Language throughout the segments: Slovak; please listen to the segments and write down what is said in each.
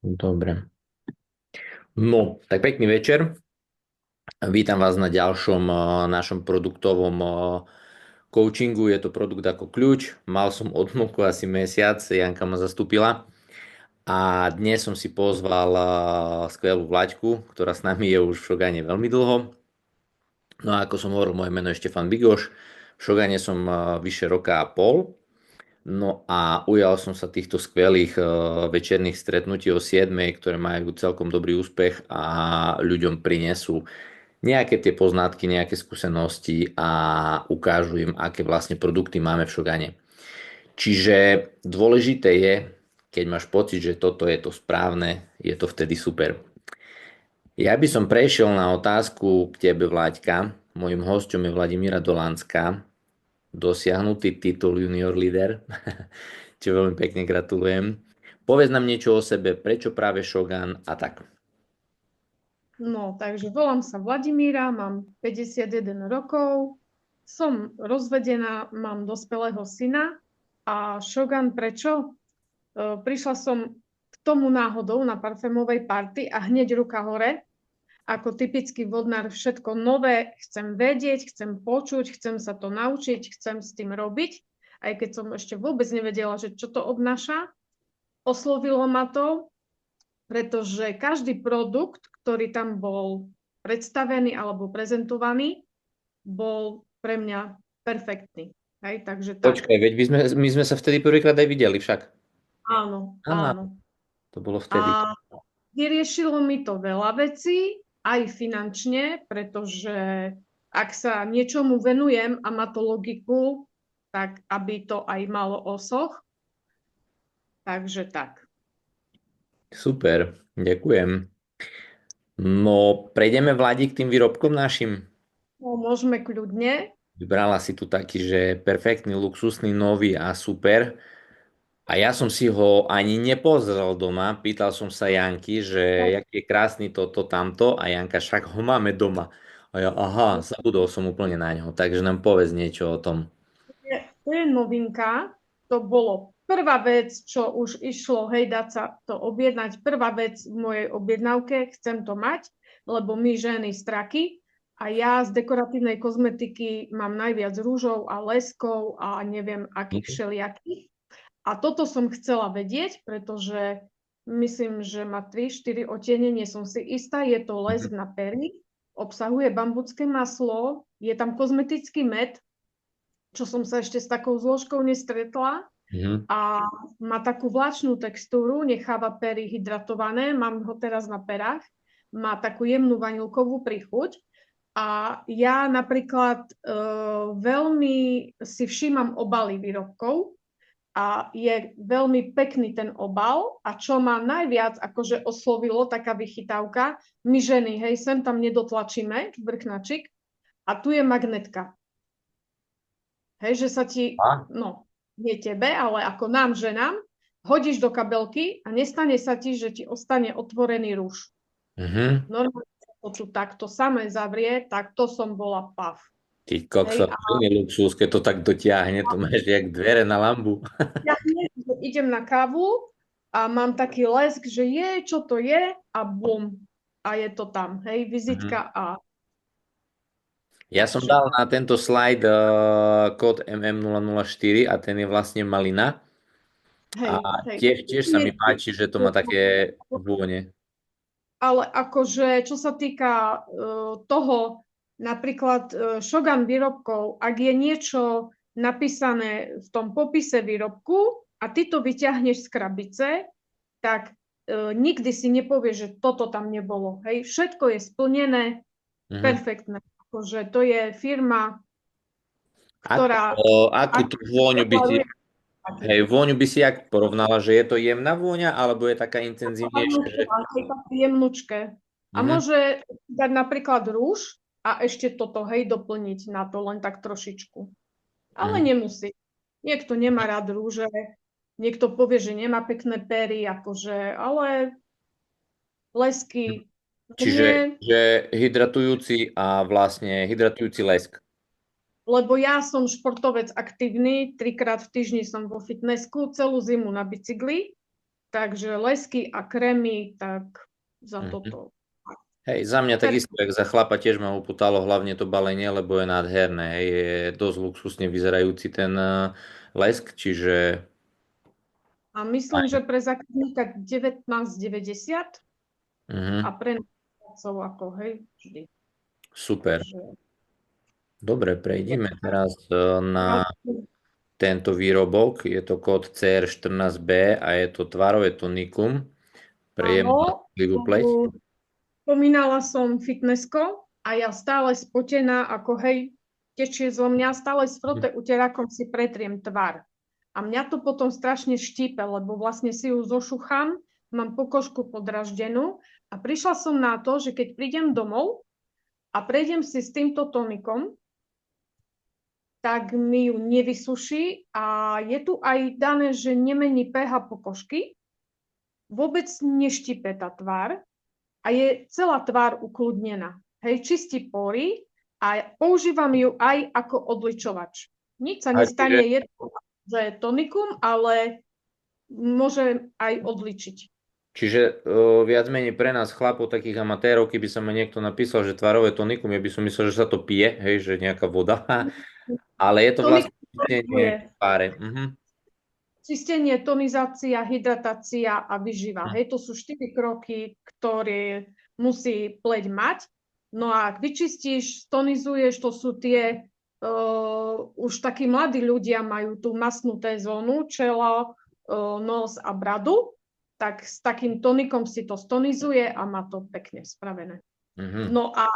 Dobre. No, tak pekný večer. Vítam vás na ďalšom našom produktovom coachingu. Je to produkt ako kľúč. Mal som odmlku asi mesiac, Janka ma zastúpila. A dnes som si pozval skvelú Vlaďku, ktorá s nami je už v Šogane veľmi dlho. No a ako som hovoril, moje meno je Štefan Bigoš. V Šogane som vyše roka a pol. No a ujal som sa týchto skvelých večerných stretnutí o 7, ktoré majú celkom dobrý úspech a ľuďom prinesú nejaké tie poznatky, nejaké skúsenosti a ukážu im, aké vlastne produkty máme v Šogane. Čiže dôležité je, keď máš pocit, že toto je to správne, je to vtedy super. Ja by som prešiel na otázku k tebe, Vláďka. Mojím hosťom je Vladimíra Dolánska, dosiahnutý titul junior líder, čo veľmi pekne gratulujem. Povedz nám niečo o sebe, prečo práve Shogun a tak. No, takže volám sa Vladimíra, mám 51 rokov, som rozvedená, mám dospelého syna a Shogun prečo? Prišla som k tomu náhodou na parfémovej party a hneď ruka hore. Ako typický vodnár všetko nové, chcem vedieť, chcem počuť, chcem sa to naučiť, chcem s tým robiť, aj keď som ešte vôbec nevedela, že čo to obnáša. Oslovilo ma to, pretože každý produkt, ktorý tam bol predstavený alebo prezentovaný, bol pre mňa perfektný. Hej, takže tak. Počkaj, veď my sme sa vtedy prvýkrát aj videli však. Áno, Á, áno. to bolo vtedy. A vyriešilo mi to veľa vecí, aj finančne, pretože ak sa niečomu venujem a má to logiku, tak aby to aj malo osoch. Takže tak. Super, ďakujem. No, prejdeme Vladi k tým výrobkom našim. No, môžeme kľudne. Vybrala si tu taký, že perfektný, luxusný, nový a super. A ja som si ho ani nepozrel doma. Pýtal som sa Janky, že jak je krásny toto, tamto. A Janka, však ho máme doma. A ja, aha, zabudol som úplne na ňo. Takže nám povedz niečo o tom. To je novinka. To bolo prvá vec, čo už išlo, hej, dať sa to objednať. Prvá vec v mojej objednávke, chcem to mať, lebo my ženy straky a ja z dekoratívnej kozmetiky mám najviac rúžov a leskov a neviem akých všelijakých. A toto som chcela vedieť, pretože myslím, že má 3-4 odtiene, nie som si istá, je to lesk na pery, obsahuje bambucké maslo, je tam kozmetický med, čo som sa ešte s takou zložkou nestretla Mhm. a má takú vláčnú textúru, necháva pery hydratované, mám ho teraz na perách, má takú jemnú vanilkovú príchuť a ja napríklad veľmi si všímam obaly výrobkov a je veľmi pekný ten obal a čo ma najviac akože oslovilo, taká vychytávka, my ženy, hej, sem tam nedotlačíme vrchnačik a tu je magnetka. Hej, že sa ti, A? no, nie tebe, ale ako nám, ženám, hodíš do kabelky a nestane sa ti, že ti ostane otvorený rúž. Mhm. Normálne sa to tu takto samé zavrie, tak to som bola pav. Ty Hej, kokso, a to je luxus, keď to tak dotiahne, to máš jak dvere na lambu. ja hneď idem na kávu a mám taký lesk, že je, čo to je a bum. A je to tam, hej, Mhm. vizitka a Ja som takže dal na tento slajd kód MM004 a ten je vlastne malina. A hej, hej. tiež sa mi páči, že to má také vône. Ale akože, čo sa týka toho, napríklad Shogun výrobkov, ak je niečo napísané v tom popise výrobku a ty to vyťahneš z krabice, tak nikdy si nepovieš, že toto tam nebolo. Hej, všetko je splnené, Mhm. perfektné. Akože to je firma, ktorá Akú tú vôňu by si, hej, vôňu by si jak porovnala, že je to jemná vôňa, alebo je taká intenzívnejšia, že... jemnučké. A Mhm. môže dať napríklad rúž a ešte toto, hej, doplniť na to len tak trošičku. Ale Mhm. nemusí. Niekto nemá rád rúže, niekto povie, že nemá pekné pery, akože, ale lesky. Čiže Mne, že hydratujúci a vlastne hydratujúci lesk. lebo ja som športovec aktívny, 3-krát v týždni som vo fitnessku, celú zimu na bicykli Takže lesky a krémy, tak za Mhm. toto. Hej, za mňa takisto, jak za chlapa tiež ma upútalo hlavne to balenie, lebo je nádherné. Hej, je dosť luxusne vyzerajúci ten lesk, čiže A myslím, že pre zákazníka 19,90 a mhm, pre nájomcov ako hej, vždy. super. Takže Dobre, prejdime teraz na tento výrobok. Je to kód CR14B a je to tvarové tonikum pre jemnú áno, citlivú pleť. spomínala som fitnessko a ja stále spotená, ako hej, tečie zo mňa, stále s frote uterákom si pretriem tvar. A mňa to potom strašne štípe, lebo vlastne si ju zošuchám, mám pokožku podraždenú a prišla som na to, že keď prídem domov a prejdem si s týmto tonikom, tak mi ju nevysuší a je tu aj dané, že nemení pH pokožky, vôbec neštipe tá tvár a je celá tvár ukludnená. Hej, čistí pory a používam ju aj ako odličovač. Nič sa A nestane, je to, že je tonikum, ale môže aj odličiť. čiže viac menej pre nás chlapov, takých amatérov, keby sa ma niekto napísal, že tvarové tonikum, ja by som myslel, že sa to pije, hej, že nejaká voda, ale je to vlastne Tonikum čistenie je páre. Mhm. čistenie, tonizácia, hydratácia a vyživa. Hej, to sú 4 kroky, ktoré musí pleť mať. No a ak vyčistíš, stonizuješ, to sú tie, už takí mladí ľudia majú tú masnú T-zónu, čelo, nos a bradu, tak s takým tonikom si to stonizuje a má to pekne spravené. Mhm. No a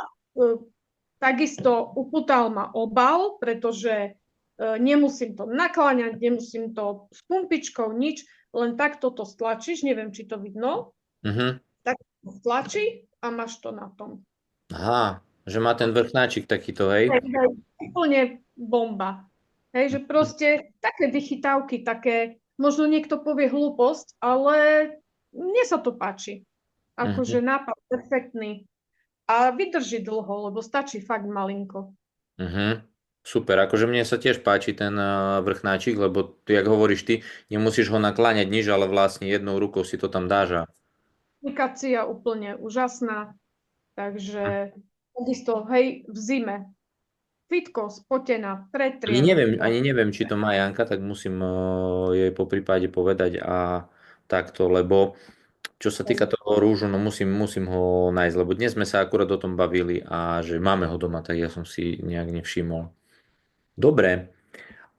takisto upútal ma obal, pretože nemusím to nakláňať, nemusím to s pumpičkou, nič, len takto to stlačíš, neviem, či to vidno, Mhm. tak to stlačí a máš to na tom. Aha, že má ten vrchnáčik takýto, hej? Takže úplne bomba. Hej, že proste také vychytávky, také, možno niekto povie hlúposť, ale mne sa to páči. Mhm. Akože nápad perfektný. A vydrží dlho, lebo stačí fakt malinko. Mhm. Super, akože mne sa tiež páči ten vrchnáčik, lebo ty, jak hovoríš ty, nemusíš ho nakláňať nič, ale vlastne jednou rukou si to tam dáš. Aplikácia úplne úžasná, takže takisto, hej, v zime. Fitko, spotená, pretriem. Ani neviem, či to má Janka, tak musím jej po prípade povedať a takto, lebo čo sa týka toho rúžu, no musím ho nájsť, lebo dnes sme sa akurát o tom bavili a že máme ho doma, tak ja som si nejak nevšimol. Dobre,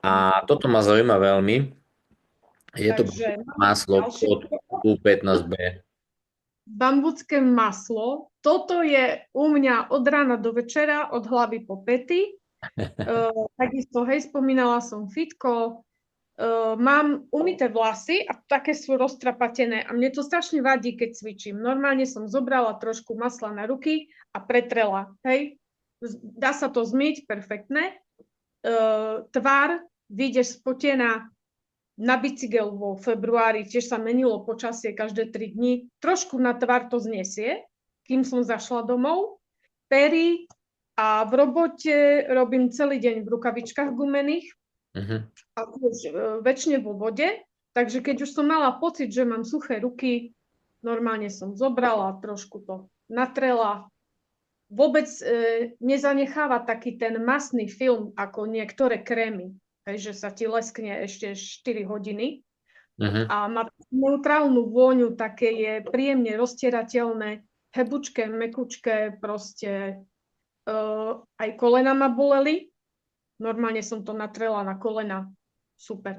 a toto ma zaujíma veľmi. Je to Takže mám maslo ďalšie kód U15B. bambucké maslo. Toto je u mňa od rána do večera, od hlavy po pety. Takisto, hej, spomínala som fitko. Mám umyté vlasy a také sú roztrapatené a mne to strašne vadí, keď cvičím. Normálne som zobrala trošku masla na ruky a pretrela. Hej. Dá sa to zmyť, perfektné. Tvár, vyjdeš spotená na bicykel vo februári, tiež sa menilo počasie každé 3 dní. Trošku na tvár to znesie, kým som zašla domov. Pery a v robote robím celý deň v rukavičkách gumených Mhm. a už väčšine vo vode. Takže keď už som mala pocit, že mám suché ruky, normálne som zobrala, trošku to natrela. Vôbec nezanecháva taký ten masný film ako niektoré krémy, že sa ti leskne ešte 4 hodiny Mhm. a má neutrálnu vôňu, také je príjemne roztierateľné, hebučké, mekučké, proste aj kolena ma boleli. Normálne som to natrela na kolena. Super.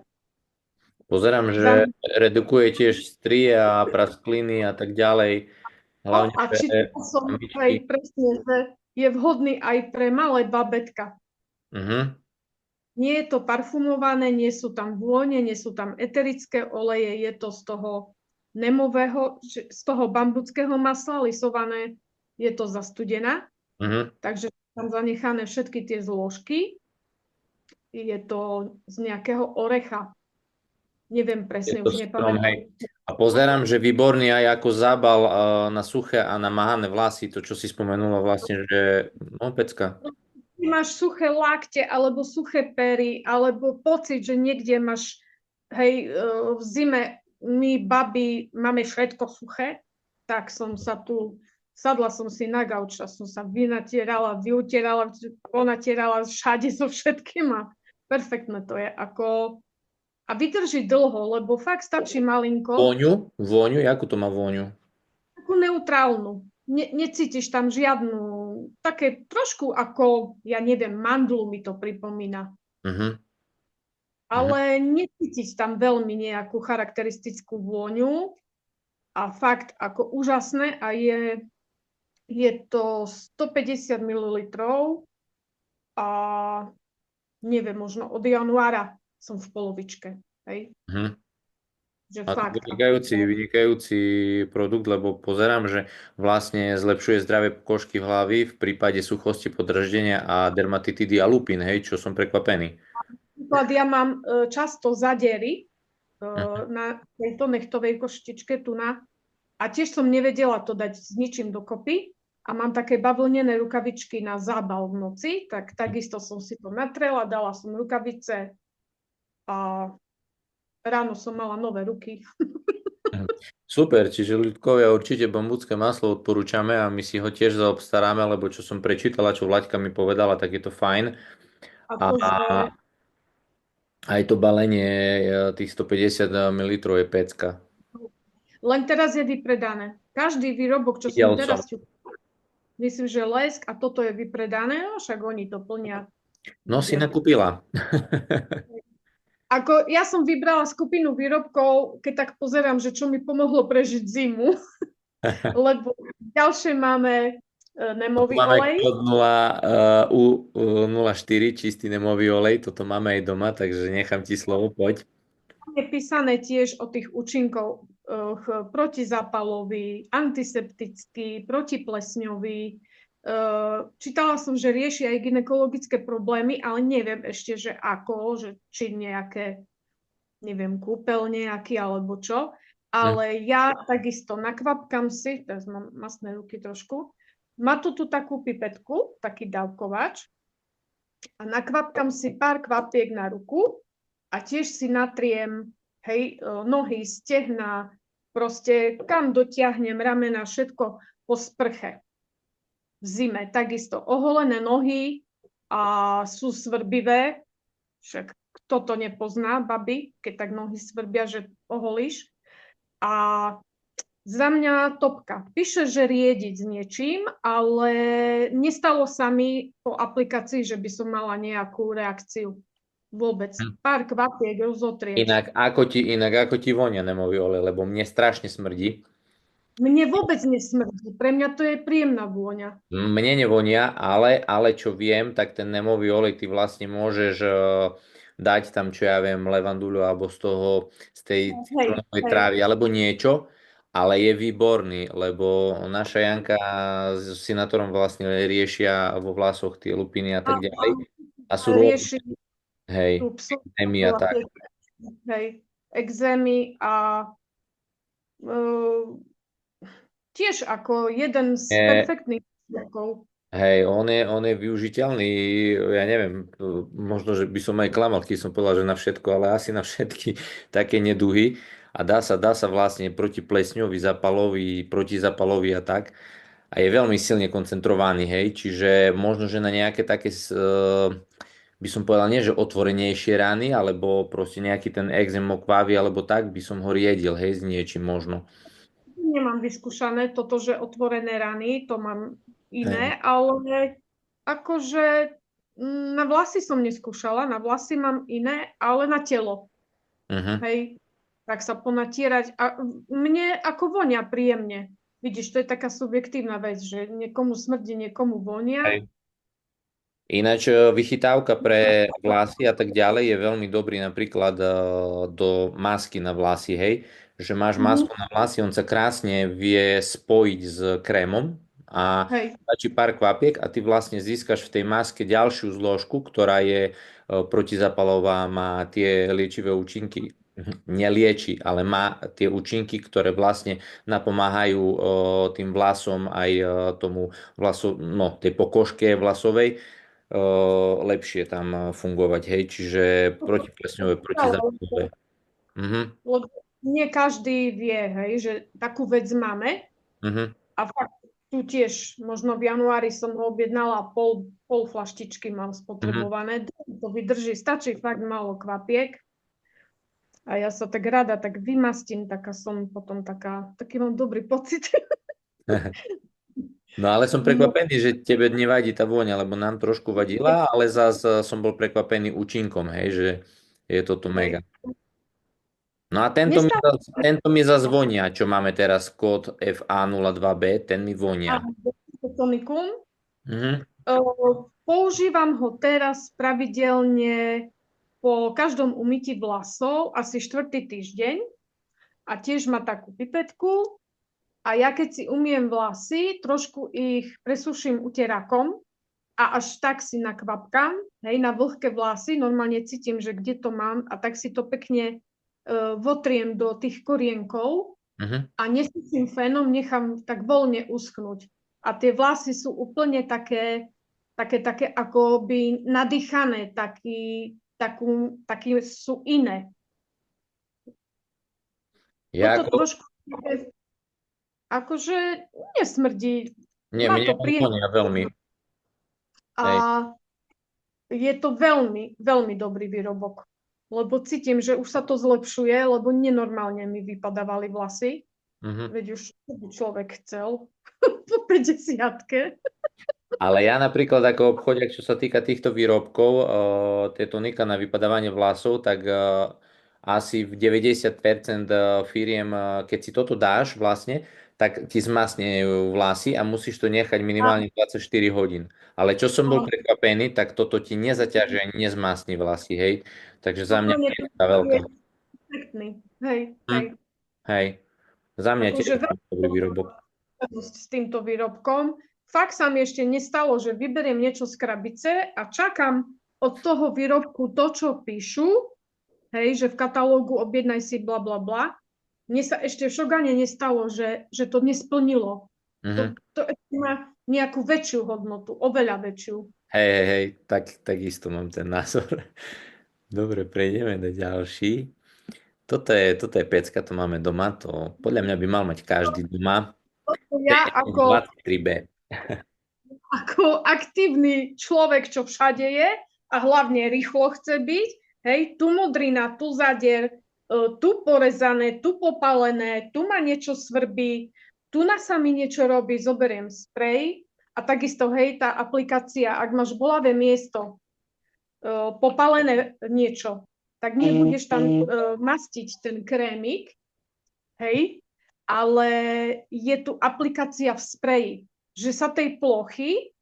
Pozerám, Za... že redukuje tiež strie a praskliny a tak ďalej. No Hlavne a pre čítala som aj mamičky. presne, že je vhodný aj pre malé babetka. Mhm. Nie je to parfumované, nie sú tam vône, nie sú tam eterické oleje, je to z toho nemového, z toho bambuckého masla lisované, je to zastudená, Mhm. takže tam zanechané všetky tie zložky. Je to z nejakého orecha. Neviem Je presne, to už strom, nepamätám. hej. A pozerám, že výborný aj ako zábal na suché a na mahané vlasy, to čo si spomenula vlastne, že no pecka. Ty máš suché lakte, alebo suché pery, alebo pocit, že niekde máš, hej, v zime my baby máme všetko suché, tak som sa tu, sadla som si na gauč a som sa vynatierala, vyutierala, ponatierala všade so všetkým a perfektné to je. A vydrží dlho, lebo fakt stačí malinko, Vôňu, jakú to má vôňu? takú neutrálnu. Necítiš tam žiadnu, také trošku ako, ja neviem, mandlu mi to pripomína. Mhm, mhm. Ale necítiť tam veľmi nejakú charakteristickú vôňu a fakt ako úžasné a je to 150 ml a neviem, možno od januára som v polovičke. Hej? Mhm. Že A to fakt. vynikajúci produkt, lebo pozerám, že vlastne zlepšuje zdravie kožky v hlavy v prípade suchosti, podrždenia a dermatitidy a lupín, hej, čo som prekvapený. Napríklad ja mám často zadiery Mhm. na tejto nechtovej koštičke tu na a tiež som nevedela to dať s ničím dokopy a mám také bavlnené rukavičky na zábal v noci, tak takisto som si to natrela, dala som rukavice a ráno som mala nové ruky. Super, čiže ľudkovia určite bambucké maslo odporúčame a my si ho tiež zaobstaráme, lebo čo som prečítala, čo Vlaďka mi povedala, tak je to fajn. A Akože aj to balenie tých 150 ml je pecka. len teraz je vypredané. Každý výrobok, čo som Videl som. teraz myslím, že Lesk a toto je vypredané, no však oni to plnia. No si nakúpila. Ako ja som vybrala skupinu výrobkov, keď tak pozerám, že čo mi pomohlo prežiť zimu, lebo ďalšie máme Tu nemový máme olej. kód 0, U04, čistý nemový olej, toto máme aj doma, takže nechám ti slovo, poď. Je písané tiež o tých účinkov protizápalový, antiseptický, protiplesňový. Čítala som, že rieši aj gynekologické problémy, ale neviem ešte, že ako, že či nejaké, neviem, kúpeľ nejaký alebo čo. Hm. Ale ja takisto nakvapkam si, teraz mám masné ruky trošku, má tu takú pipetku, taký dávkovač a nakvapkam si pár kvapiek na ruku a tiež si natriem, hej, nohy, stehna, proste kam dotiahnem ramena, všetko po sprche. V zime takisto oholené nohy a sú svrbivé, však kto to nepozná, baby, keď tak nohy svrbia, že oholíš. A za mňa topka. Píše, že riediť s niečím, ale nestalo sa mi po aplikácii, že by som mala nejakú reakciu. Vôbec. Pár kvapiek rozotrieš. Inak ako ti vonia nemový olej, lebo mne strašne smrdí. Mne vôbec nesmrdí. Pre mňa to je príjemná vôňa. Mne nevonia, ale čo viem, tak ten nemový olej ty vlastne môžeš dať tam, čo ja viem, levanduľu alebo z tej Hej, citronovej hej. trávy alebo niečo, ale je výborný, lebo naša Janka s synátorom vlastne riešia vo vlasoch tie lupiny a A, tak a ďalej. A sú rôzne, rieši hej, tú psovú, témy a tak. hej, exémy a tiež ako jeden z perfektných liekov. Hej, on je využiteľný, ja neviem, možno, že by som aj klamal, keď som povedal, že na všetko, ale asi na všetky také neduhy. A dá sa vlastne proti plesňovi, zapalový, protizapalový a tak. A je veľmi silne koncentrovaný, hej, čiže možno, že na nejaké také, by som povedal, nie že otvorenejšie rany, alebo proste nejaký ten exém okvávy, alebo tak, by som ho riedil, hej, s niečím možno. Nemám vyskúšané toto, že otvorené rany, to mám Hej. iné, ale akože na vlasy som neskúšala, na vlasy mám iné, ale na telo. Mhm. Hej, tak sa ponatierať. A mne ako vonia príjemne. Vidíš, to je taká subjektívna vec, že niekomu smrdí, niekomu vonia. Hej. Ináč vychytávka pre vlasy a tak ďalej je veľmi dobrý napríklad do masky na vlasy, hej. Že máš Mhm. masku na vlasy, on sa krásne vie spojiť s krémom a Hej, stačí pár kvapiek a ty vlastne získaš v tej maske ďalšiu zložku, ktorá je protizapalová, má tie liečivé účinky, nelieči, ale má tie účinky, ktoré vlastne napomáhajú tým vlasom aj tomu no, tej pokožke vlasovej lepšie tam fungovať, hej, čiže protiplesňové, protizapalové. Mhm. nie každý vie, hej, že takú vec máme Mhm. a fakt tu tiež, možno v januári som ho objednala, pol flaštičky mám Mhm. spotrebované, to vydrží, stačí fakt málo kvapiek a ja sa tak rada tak vymastím, taká som potom taký mám dobrý pocit. No ale som No, prekvapený, že tebe nevadí tá vôňa, lebo nám trošku vadila, ale zás som bol prekvapený účinkom, hej, že je toto mega. hej. No a Nestáva tento mi zase vonia, čo máme teraz kód FA02B, ten mi vonia. sa tonikum. Mhm. Používam ho teraz pravidelne po každom umytí vlasov, asi štvrtý týždeň a tiež má takú pipetku a ja keď si umiem vlasy, trošku ich presuším uterákom a až tak si nakvapkám, hej, na vlhké vlasy, normálne cítim, že kde to mám a tak si to pekne votriem do tých korienkov Mhm. a nesuším fénom, nechám tak voľne uschnúť. A tie vlasy sú úplne také ako by nadýchané, taký sú iné. Ja Toto ako, trošku akože nesmrdí, nie, má mne to on vonia veľmi. príjemné Hej. a je to veľmi, veľmi dobrý výrobok. Lebo cítim, že už sa to zlepšuje, lebo nenormálne mi vypadávali vlasy. Mhm. Veď už čo by človek chcel po 50-ke. Ale ja napríklad ako obchodiak, čo sa týka týchto výrobkov, tie tonika na vypadávanie vlasov, tak asi v 90% firiem, keď si toto dáš vlastne, tak ti zmasnejú vlasy a musíš to nechať minimálne 24 hodín. Ale čo som bol prekvapený, tak toto ti nezaťaží ani nezmasní vlasy, hej. Takže za mňa Úplne to tá veľká. je perfektný. Hej, Hm, hej. hej, za mňa tiež Akože dobrý výrobok. s týmto výrobkom. Fakt sa mi ešte nestalo, že vyberiem niečo z krabice a čakám od toho výrobku to, čo píšu, hej, že v katalógu objednaj si bla bla bla. Mne sa ešte v Šogane nestalo, že to nesplnilo. Mhm. To ešte má nejakú väčšiu hodnotu, oveľa väčšiu. Hej, takisto mám ten názor. Dobre, prejdeme do ďalší. Toto je pecka, to máme doma, to podľa mňa by mal mať každý doma. Ja ako 23B. ako aktívny človek, čo všade je a hlavne rýchlo chce byť, hej, tu modrina, tu zadier, tu porezané, tu popalené, tu ma niečo svrbí, tu na sa mi niečo robí, zoberiem sprej a takisto, hej, tá aplikácia, ak máš bolavé miesto, popalené niečo, tak nebudeš tam mastiť ten krémik, hej, ale je tu aplikácia v spreji, že sa tej plochy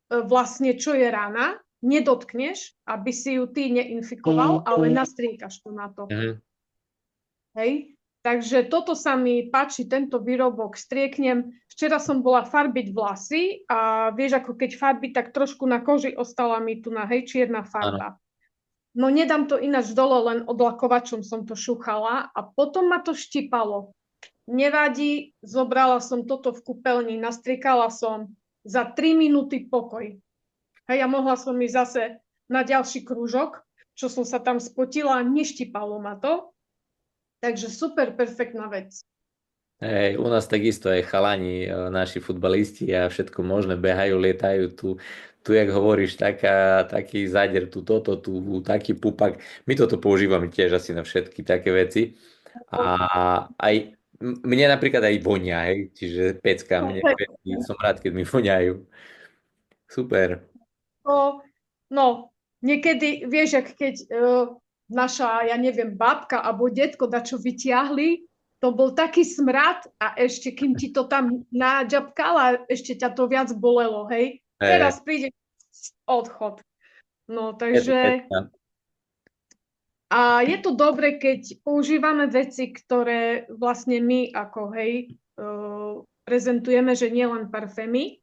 vlastne, čo je rana, nedotkneš, aby si ju ty neinfikoval, ale nastriekaš to na to. Mhm. Hej? Takže toto sa mi páči, tento výrobok strieknem. Včera som bola farbiť vlasy a vieš, ako keď farbiť, tak trošku na koži ostala mi tu na hej, čierna Áno. farba. No nedám to ináč dole, len odlakovačom som to šúchala a potom ma to štípalo. Nevadí, zobrala som toto v kúpeľni, nastriekala som za 3 minúty pokoj. Hej, a mohla som ísť zase na ďalší krúžok, čo som sa tam spotila, neštipalo ma to. Takže super, perfektná vec. Hej, u nás takisto aj chalani, naši futbalisti a všetko možné, behajú, lietajú tu jak hovoríš, taký záder, tu taký pupak. My toto používame tiež asi na všetky také veci. A aj mne napríklad aj vonia, hej, čiže pecka, mne veci, som rád, keď mi voniajú. Super. No, no, niekedy, vieš, ak keď naša, ja neviem, babka alebo detko dačo vyťahli, to bol taký smrad a ešte, kým ti to tam naďabkala, ešte ťa to viac bolelo, hej. Hej, Teraz príde odchod. No, je to takže pecka. a je to dobre, keď používame veci, ktoré vlastne my ako, hej, prezentujeme, že nie len parfémy,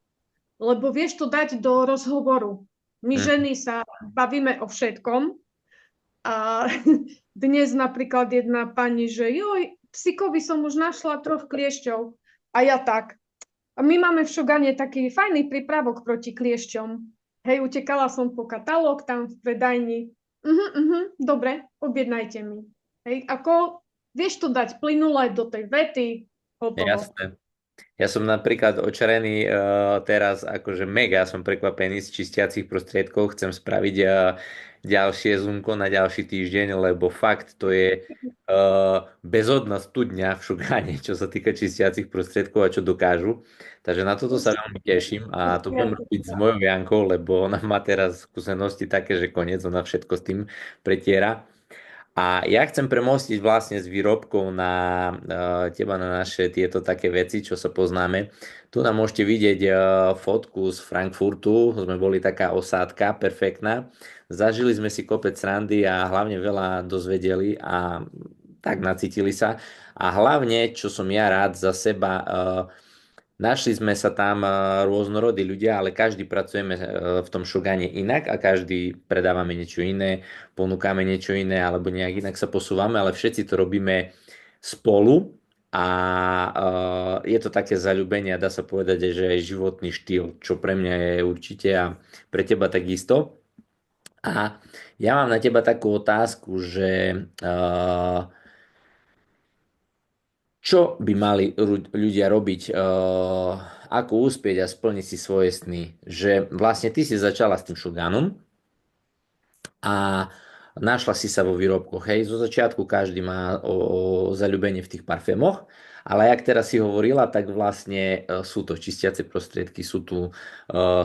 lebo vieš to dať do rozhovoru. My Hm. ženy sa bavíme o všetkom a dnes napríklad jedna pani, že joj, psíkovi som už našla 3 kliešťov a ja tak. A my máme v Šogane taký fajný prípravok proti kliešťom. Hej, utekala som po katalóg tam v predajni. Dobre, objednajte mi. Hej, ako Vieš to dať plynule do tej vety, hotovo. Jasné. Ja som napríklad očarený teraz, akože mega som prekvapený z čistiacich prostriedkov. Chcem spraviť ďalšie zoomko na ďalší týždeň, lebo fakt to je bezodná studňa v Šugáne, čo sa týka čistiacich prostriedkov a čo dokážu. Takže na toto sa veľmi teším a to budem robiť s mojou Jankou, lebo ona má teraz skúsenosti také, že koniec, ona všetko s tým pretiera. A ja chcem premostiť vlastne z výrobkov na teba, na naše tieto také veci, čo sa poznáme. Tu nám môžete vidieť fotku z Frankfurtu, sme boli taká osádka, perfektná. Zažili sme si kopec srandy a hlavne veľa dozvedeli a tak nacítili sa. A hlavne, čo som ja rád za seba, našli sme sa tam rôznorodí ľudia, ale každý pracujeme v tom Šogane inak a každý predávame niečo iné, ponúkame niečo iné alebo nejak inak sa posúvame, ale všetci to robíme spolu a je to také zaľúbenie a dá sa povedať, že aj životný štýl, čo pre mňa je určite a pre teba takisto. A ja mám na teba takú otázku, že čo by mali ľudia robiť, ako uspieť a splniť si svoje sny? Že vlastne ty si začala s tým šuganom a našla si sa vo výrobkoch. Hej, zo začiatku každý má o zaľúbenie v tých parfémoch, ale jak teraz si hovorila, tak vlastne sú to čistiace prostriedky, sú tu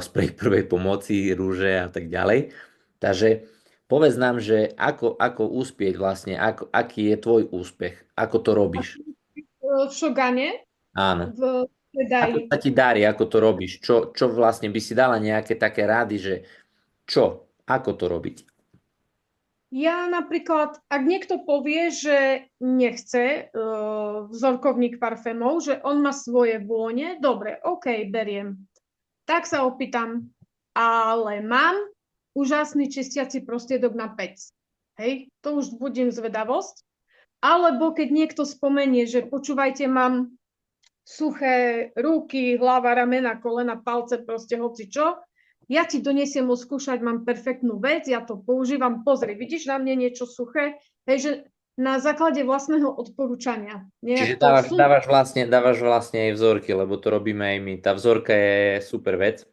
sprej prvej pomoci, rúže a tak ďalej. Takže povedz nám, že ako uspieť vlastne, aký je tvoj úspech, ako to robíš. V Šogane, Áno. v Ako predaji. sa ti darí, ako to robíš? Čo vlastne by si dala nejaké také rady, že čo? Ako to robiť? Ja napríklad, ak niekto povie, že nechce vzorkovník parfémov, že on má svoje vône, dobre, OK, beriem. Tak sa opýtam, ale mám úžasný čistiaci prostriedok na pec. Hej, to už budím zvedavosť. Alebo keď niekto spomenie, že počúvajte, mám suché ruky, hlava, ramena, kolena, palce, proste hoci čo, ja ti donesiem skúšať, mám perfektnú vec, ja to používam, pozri, vidíš na mne niečo suché, hej, že na základe vlastného odporúčania. Čiže Nejak to sú, dávaš vlastne aj vzorky, lebo to robíme aj my. Tá vzorka je super vec.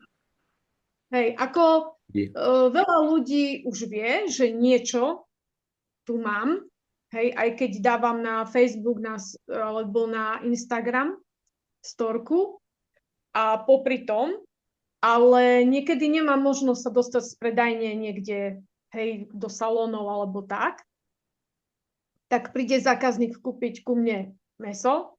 hej, ako veľa ľudí už vie, že niečo tu mám, hej, aj keď dávam na Facebook alebo na Instagram storku a popri tom, ale niekedy nemám možnosť sa dostať z predajne niekde, hej, do salónov alebo tak príde zákazník kúpiť ku mne mäso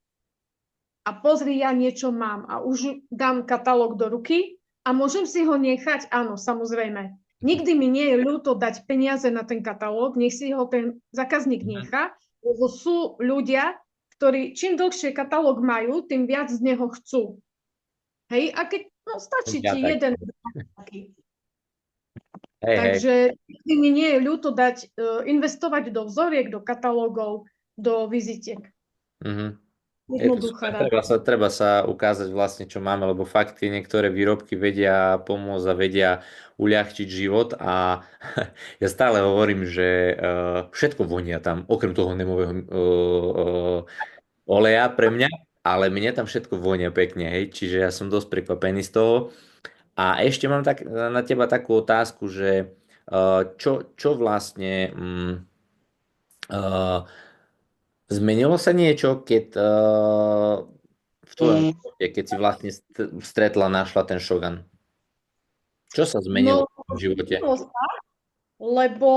a pozri, ja niečo mám a už dám katalóg do ruky a môžem si ho nechať? Áno, samozrejme. Nikdy mi nie je ľúto dať peniaze na ten katalóg, nech si ho ten zákazník Mhm. nechá, lebo sú ľudia, ktorí čím dlhšie katalóg majú, tým viac z neho chcú. Hej, a keď, no stačí Ja ti tak. jeden taký. Hej, hej. Takže mi nie je ľúto investovať do vzoriek, do katalógov, do vizitiek. Mhm. Je to Jednoduchá super, rada. treba sa ukázať vlastne, čo máme, lebo fakt tie niektoré výrobky vedia pomôcť a vedia uľahčiť život a ja stále hovorím, že všetko vonia tam, okrem toho nemového oleja pre mňa, ale mne tam všetko vonia pekne, hej, čiže ja som dosť prekvapený z toho. A ešte mám na teba takú otázku, že čo vlastne uh, zmenilo sa niečo, keď v tvojom živote, keď si vlastne stretla, našla ten šogan? Čo sa zmenilo No, v tvojom živote? lebo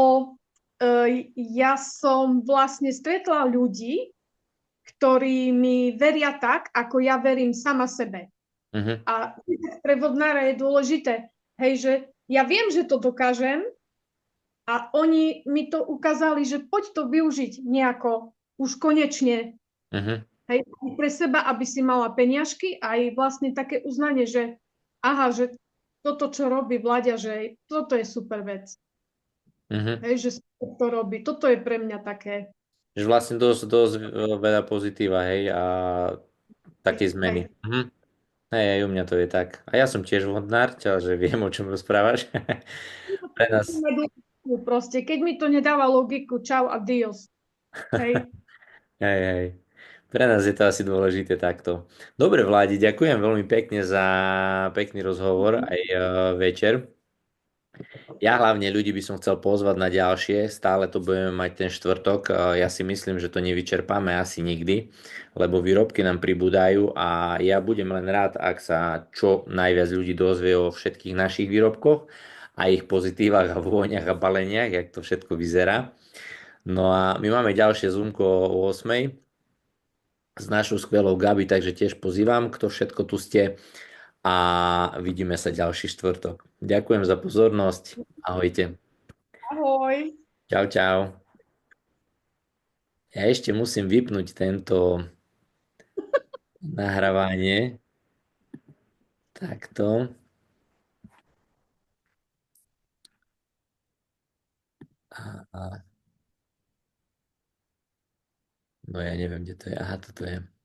ja som vlastne stretla ľudí, ktorí mi veria tak, ako ja verím sama sebe. Mhm, A pre vodnára je dôležité, hej, že ja viem, že to dokážem a oni mi to ukázali, že poď to využiť nejako už konečne, mhm, hej, pre seba, aby si mala peniažky a aj vlastne také uznanie, že aha, že toto, čo robí Vlaďa, že toto je super vec. mhm. Hej, že to robí. Toto je pre mňa také. Že vlastne dosť veľa pozitíva, hej, a Hej, také hej. zmeny. Mhm. Hej, aj u mňa to je tak. A ja som tiež vodnár, že viem, o čom rozprávaš. Pre nás. Proste, keď mi to nedáva logiku, čau, adios. Hej. Hej, hej. Pre nás je to asi dôležité takto. Dobre, Vládi, ďakujem veľmi pekne za pekný rozhovor aj večer. Ja hlavne ľudí by som chcel pozvať na ďalšie, stále to budeme mať ten štvrtok. Ja si myslím, že to nevyčerpáme asi nikdy, lebo výrobky nám pribúdajú a ja budem len rád, ak sa čo najviac ľudí dozvie o všetkých našich výrobkoch a ich pozitívach a vôňach a baleniach, jak to všetko vyzerá. No a my máme ďalšie Zoomko o 8 s našou skvelou Gabi, takže tiež pozývam, kto všetko tu ste a vidíme sa ďalší štvrtok. Ďakujem za pozornosť. Ahojte. Ahoj. Čau, čau. Ja ešte musím vypnúť tento nahrávanie. Takto. A, no ja neviem, kde to je. Aha, toto je.